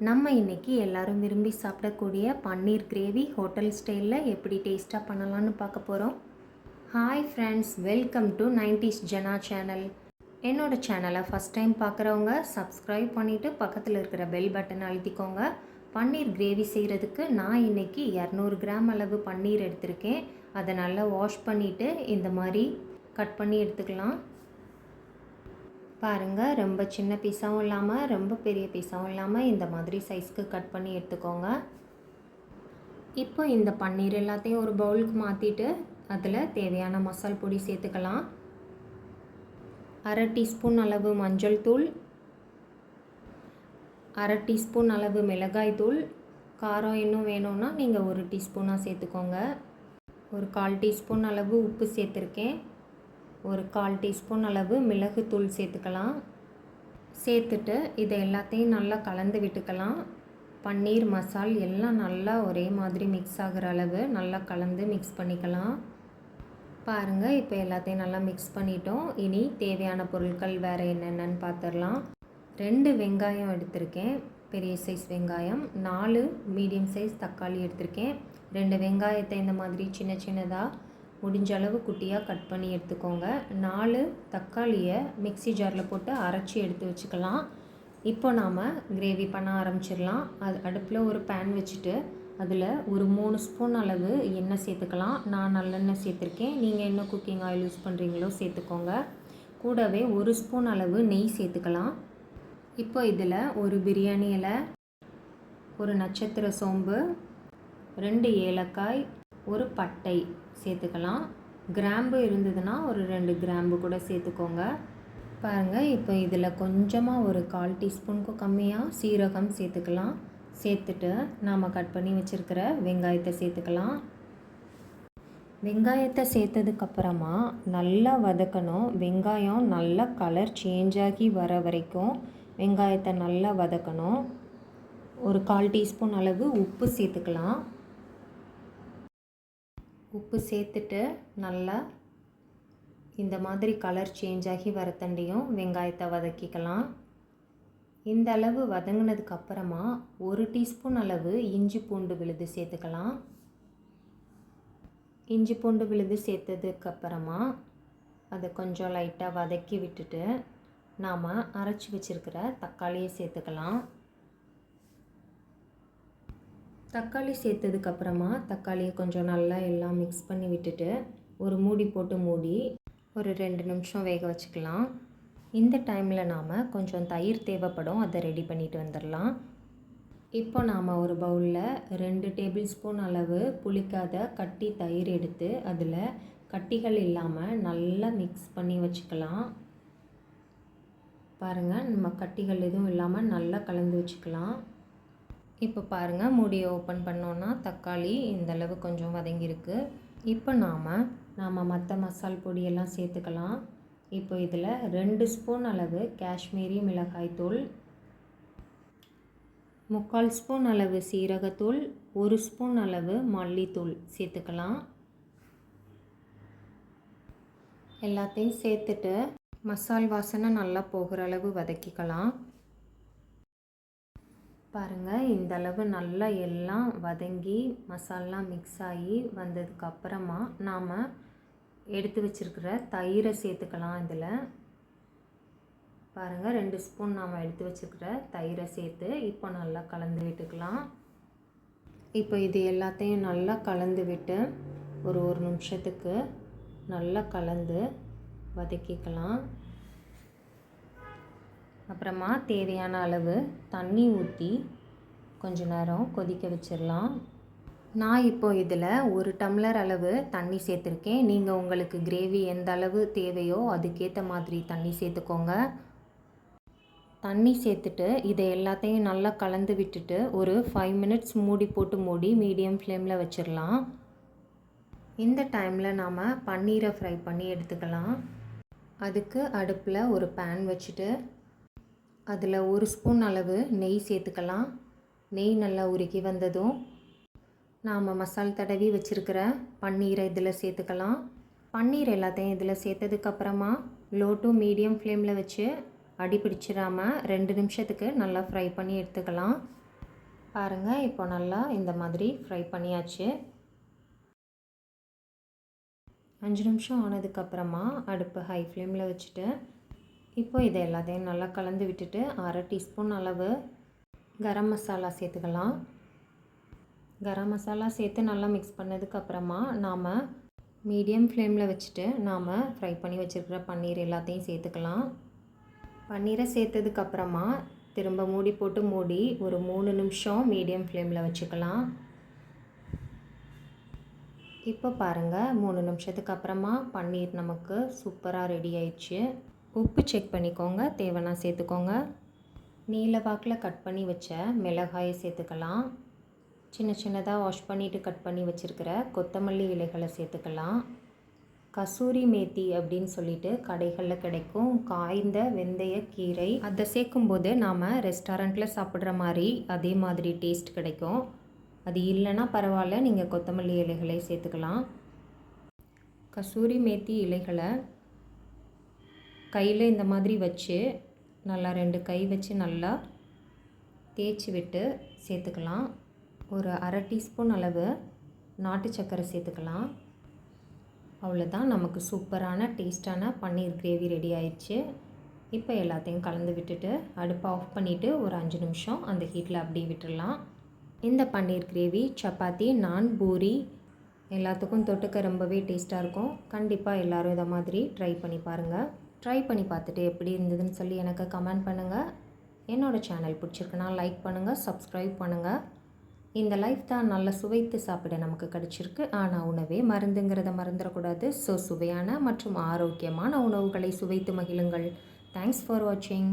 நம்ம இன்றைக்கி எல்லோரும் விரும்பி சாப்பிடக்கூடிய பன்னீர் கிரேவி ஹோட்டல் ஸ்டைலில் எப்படி டேஸ்ட்டாக பண்ணலான்னு பார்க்க போகிறோம். Hi friends, welcome to 90s Jana channel. என்னோடய சேனலை ஃபஸ்ட் டைம் பார்க்குறவங்க சப்ஸ்கிரைப் பண்ணிவிட்டு பக்கத்தில் இருக்கிற பெல் பட்டன் அழுத்திக்கோங்க. பன்னீர் கிரேவி செய்கிறதுக்கு நான் இன்றைக்கி 200 கிராம் அளவு பன்னீர் எடுத்திருக்கேன். அதை நல்லா வாஷ் பண்ணிவிட்டு இந்த மாதிரி கட் பண்ணி எடுத்துக்கலாம். பாருங்கள், ரொம்ப சின்ன பீஸாகவும் இல்லாமல் ரொம்ப பெரிய பீஸாகவும் இல்லாமல் இந்த மாதிரி சைஸ்க்கு கட் பண்ணி எடுத்துக்கோங்க. இப்போ இந்த பன்னீர் எல்லாத்தையும் ஒரு பவுலுக்கு மாற்றிட்டு அதில் தேவையான மசால் பொடி சேர்த்துக்கலாம். 1/2 டீஸ்பூன் அளவு மஞ்சள் தூள், 1/2 டீஸ்பூன் அளவு மிளகாய் தூள். காரம் இன்னும் வேணும்னா நீங்கள் 1 டீஸ்பூனாக சேர்த்துக்கோங்க. ஒரு 1/4 டீஸ்பூன் அளவு உப்பு சேர்த்துருக்கேன். ஒரு 1/4 டீஸ்பூன் அளவு மிளகுத்தூள் சேர்த்துக்கலாம். சேர்த்துட்டு இதை எல்லாத்தையும் நல்லா கலந்து விட்டுக்கலாம். பன்னீர் மசால் எல்லாம் நல்லா ஒரே மாதிரி மிக்ஸ் ஆகிற அளவு நல்லா கலந்து மிக்ஸ் பண்ணிக்கலாம். பாருங்கள், இப்போ எல்லாத்தையும் நல்லா மிக்ஸ் பண்ணிட்டோம். இனி தேவையான பொருட்கள் வேறு என்னென்னு பார்த்துடலாம். 2 வெங்காயம் எடுத்திருக்கேன், பெரிய சைஸ் வெங்காயம். 4 மீடியம் சைஸ் தக்காளி எடுத்திருக்கேன். 2 வெங்காயத்தை இந்த மாதிரி சின்ன சின்னதாக முடிஞ்ச அளவு குட்டியாக கட் பண்ணி எடுத்துக்கோங்க. 4 தக்காளியை மிக்ஸி ஜாரில் போட்டு அரைச்சி எடுத்து வச்சுக்கலாம். இப்போ நாம் கிரேவி பண்ண ஆரம்பிச்சிடலாம். அது அடுப்பில் ஒரு பேன் வச்சுட்டு அதில் ஒரு 3 ஸ்பூன் அளவு எண்ணெய் சேர்த்துக்கலாம். நான் நல்லெண்ணெய் சேர்த்துருக்கேன். நீங்கள் என்ன குக்கிங் ஆயில் யூஸ் பண்ணுறீங்களோ சேர்த்துக்கோங்க. கூடவே 1 ஸ்பூன் அளவு நெய் சேர்த்துக்கலாம். இப்போ இதில் ஒரு பிரியாணி இலை, ஒரு நட்சத்திர சோம்பு, 2 ஏலக்காய், ஒரு பட்டை சேர்த்துக்கலாம். கிராம்பு இருந்ததுன்னா ஒரு 2 கிராம்பு கூட சேர்த்துக்கோங்க. பாருங்கள், இப்போ இதில் கொஞ்சமாக ஒரு 1/4 டீஸ்பூனுக்கும் கம்மியாக சீரகம் சேர்த்துக்கலாம். சேர்த்துட்டு நாம் கட் பண்ணி வச்சுருக்கிற வெங்காயத்தை சேர்த்துக்கலாம். வெங்காயத்தை சேர்த்ததுக்கப்புறமா நல்லா வதக்கணும். வெங்காயம் நல்லா கலர் சேஞ்ச் ஆகி வர வரைக்கும் வெங்காயத்தை நல்லா வதக்கணும். ஒரு 1/4 டீஸ்பூன் அளவு உப்பு சேர்த்துக்கலாம். உப்பு சேர்த்துட்டு நல்லா இந்த மாதிரி கலர் சேஞ்ச் ஆகி வரத்தண்டியும் வெங்காயத்தை வதக்கிக்கலாம். இந்த அளவு வதங்கினதுக்கப்புறமா 1 டீஸ்பூன் அளவு இஞ்சி பூண்டு விழுது சேர்த்துக்கலாம். இஞ்சி பூண்டு விழுது சேர்த்ததுக்கப்புறமா அதை கொஞ்சம் லைட்டாக வதக்கி விட்டுட்டு நாம் அரைச்சி வச்சுருக்கிற தக்காளியை சேர்த்துக்கலாம். தக்காளி சேர்த்ததுக்கப்புறமா தக்காளியை கொஞ்சம் நல்லா எல்லாம் மிக்ஸ் பண்ணி விட்டுட்டு ஒரு மூடி போட்டு மூடி ஒரு 2 நிமிஷம் வேக வச்சுக்கலாம். இந்த டைமில் நாம் கொஞ்சம் தயிர் தேவைப்படும், அதை ரெடி பண்ணிட்டு வந்துடலாம். இப்போ நாம் ஒரு பவுலில் 2 டேபிள் ஸ்பூன் அளவு புளிக்காத கட்டி தயிர் எடுத்து அதில் கட்டிகள் இல்லாமல் நல்லா மிக்ஸ் பண்ணி வச்சுக்கலாம். பாருங்கள், நம்ம கட்டிகள் எதுவும் இல்லாமல் நல்லா கலந்து வச்சுக்கலாம். இப்போ பாருங்கள், மூடியை ஓப்பன் பண்ணோன்னா தக்காளி இந்தளவு கொஞ்சம் வதங்கியிருக்கு. இப்போ நாம் மற்ற மசால் பொடியெல்லாம் சேர்த்துக்கலாம். இப்போ இதில் 2 ஸ்பூன் அளவு காஷ்மீரி மிளகாய்த்தூள், 3/4 ஸ்பூன் அளவு சீரகத்தூள், 1 ஸ்பூன் அளவு மல்லித்தூள் சேர்த்துக்கலாம். எல்லாத்தையும் சேர்த்துட்டு மசால் வாசனை நல்லா போகிற அளவு வதக்கிக்கலாம். பாருங்கள், இந்தளவு நல்லா எல்லாம் வதங்கி மசாலாம் மிக்ஸ் ஆகி வந்ததுக்கப்புறமா நாம் எடுத்து வச்சுருக்கிற தயிரை சேர்த்துக்கலாம். இதில் பாருங்கள், 2 ஸ்பூன் நாம் எடுத்து வச்சுருக்கிற தயிரை சேர்த்து இப்போ நல்லா கலந்து விட்டுக்கலாம். இப்போ இது எல்லாத்தையும் நல்லா கலந்து விட்டு ஒரு நிமிஷத்துக்கு நல்லா கலந்து வதக்கிக்கலாம். அப்புறமா தேவையான அளவு தண்ணி ஊற்றி கொஞ்ச நேரம் கொதிக்க வச்சிடலாம். நான் இப்போது இதில் 1 டம்ளர் அளவு தண்ணி சேர்த்துருக்கேன். நீங்கள் உங்களுக்கு கிரேவி எந்த அளவு தேவையோ அதுக்கேற்ற மாதிரி தண்ணி சேர்த்துக்கோங்க. தண்ணி சேர்த்துட்டு இதை எல்லாத்தையும் நல்லா கலந்து விட்டுட்டு ஒரு 5 மினிட்ஸ் மூடி போட்டு மூடி மீடியம் ஃப்ளேமில் வச்சிடலாம். இந்த டைமில் நாம் பன்னீரை ஃப்ரை பண்ணி எடுத்துக்கலாம். அதுக்கு அடுப்பில் ஒரு பேன் வச்சுட்டு அதில் 1 ஸ்பூன் அளவு நெய் சேர்த்துக்கலாம். நெய் நல்லா உருகி வந்ததும் நாம் மசால் தடவி வச்சுருக்கிற பன்னீரை இதில் சேர்த்துக்கலாம். பன்னீர் எல்லாத்தையும் இதில் சேர்த்ததுக்கப்புறமா லோ டு மீடியம் ஃப்ளேமில் வச்சு அடி பிடிச்சிடாமல் 2 நிமிஷத்துக்கு நல்லா ஃப்ரை பண்ணி எடுத்துக்கலாம். பாருங்கள், இப்போ நல்லா இந்த மாதிரி ஃப்ரை பண்ணியாச்சு. 5 நிமிஷம் ஆனதுக்கப்புறமா அடுப்பு ஹை ஃப்ளேமில் வச்சுட்டு இப்போ இதை எல்லாத்தையும் நல்லா கலந்து விட்டுட்டு 1/2 டீஸ்பூன் அளவு கரம் மசாலா சேர்த்துக்கலாம். கரம் மசாலா சேர்த்து நல்லா மிக்ஸ் பண்ணதுக்கப்புறமா நாம் மீடியம் ஃப்ளேமில் வச்சுட்டு நாம் ஃப்ரை பண்ணி வச்சுருக்கிற பன்னீர் எல்லாத்தையும் சேர்த்துக்கலாம். பன்னீரை சேர்த்ததுக்கப்புறமா திரும்ப மூடி போட்டு மூடி ஒரு 3 நிமிஷம் மீடியம் ஃப்ளேமில் வச்சுக்கலாம். இப்போ பாருங்கள், 3 நிமிஷத்துக்கு அப்புறமா பன்னீர் நமக்கு சூப்பராக ரெடி ஆயிடுச்சு. உப்பு செக் பண்ணிக்கோங்க, தேவைன்னா சேர்த்துக்கோங்க. நீல வாக்கில் கட் பண்ணி வச்ச மிளகாயை சேர்த்துக்கலாம். சின்ன சின்னதாக வாஷ் பண்ணிவிட்டு கட் பண்ணி வச்சுருக்கிற கொத்தமல்லி இலைகளை சேர்த்துக்கலாம். கசூரி மேத்தி அப்படின்னு சொல்லிட்டு கடைகளில் கிடைக்கும் காய்ந்த வெந்தய கீரை, அதை சேர்க்கும்போது நாம் ரெஸ்டாரண்ட்டில் சாப்பிட்ற மாதிரி அதே மாதிரி டேஸ்ட் கிடைக்கும். அது இல்லைன்னா பரவாயில்ல, நீங்கள் கொத்தமல்லி இலைகளை சேர்த்துக்கலாம். கசூரி மேத்தி இலைகளை கையில் இந்த மாதிரி வச்சு நல்லா 2 கை வச்சு நல்லா தேய்ச்சி விட்டு சேர்த்துக்கலாம். ஒரு 1/2 டீஸ்பூன் அளவு நாட்டு சர்க்கரை சேர்த்துக்கலாம். அவ்வளோதான், நமக்கு சூப்பரான டேஸ்டான பன்னீர் கிரேவி ரெடி ஆயிடுச்சு. இப்போ எல்லாத்தையும் கலந்து விட்டுட்டு அடுப்பை ஆஃப் பண்ணிவிட்டு ஒரு 5 நிமிஷம் அந்த ஹீட்டில் அப்படியே விட்டுடலாம். இந்த பன்னீர் கிரேவி சப்பாத்தி, நான், பூரி எல்லாத்துக்கும் தொட்டுக்க ரொம்பவே டேஸ்ட்டாக இருக்கும். கண்டிப்பாக எல்லோரும் இதை மாதிரி ட்ரை பண்ணி பாருங்கள். ட்ரை பண்ணி பார்த்துட்டு எப்படி இருந்ததுன்னு சொல்லி எனக்கு கமெண்ட் பண்ணுங்கள். என்னோடய சேனல் பிடிச்சிருக்குன்னா லைக் பண்ணுங்கள், சப்ஸ்கிரைப் பண்ணுங்கள். இந்த லைஃப் தான் நல்ல சுவைத்து சாப்பிட நமக்கு கிடச்சிருக்கு. ஆனால் உணவே மருந்துங்கிறத மறந்துடக்கூடாது. ஸோ சுவையான மற்றும் ஆரோக்கியமான உணவுகளை சுவைத்து மகிழுங்கள். தேங்க்ஸ் ஃபார் வாட்சிங்.